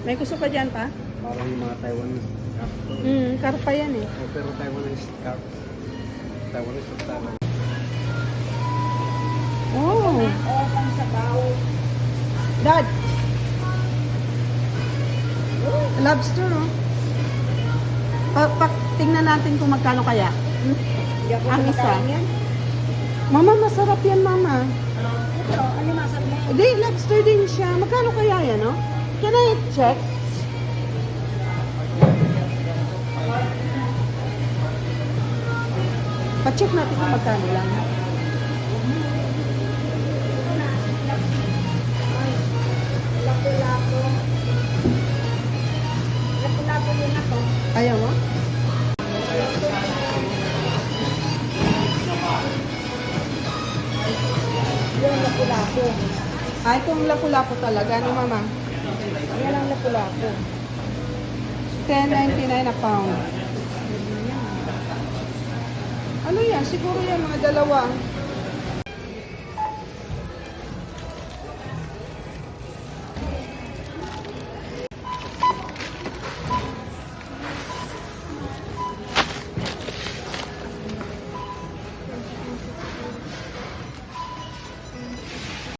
May gusto pa dyan pa? Parang yung mga Taiwan carp to. Karpa yan eh. Oh, pero Taiwanese carp. Taiwanese sultana. Oh. Pang sabaw. Dad. Lobster, oh. Tingnan natin kung magkano kaya. Hindi ako Ang isa. kumakain yan. Mama, masarap yan, mama. Ito, ano masarap na yan? Hindi, lobster din siya. Magkano kaya yan, no? Can I check? Pa-check natin kung magkano lang. Lapu-lapu. Lapu-lapu yun ako. Ayaw mo? Yung lapu-lapu. Ay, kung lapu-lapu talaga, ano, mama? Yan ang lapu-lapu. $10.99 a pound. Ano yan? Siguro yan, mga dalawa.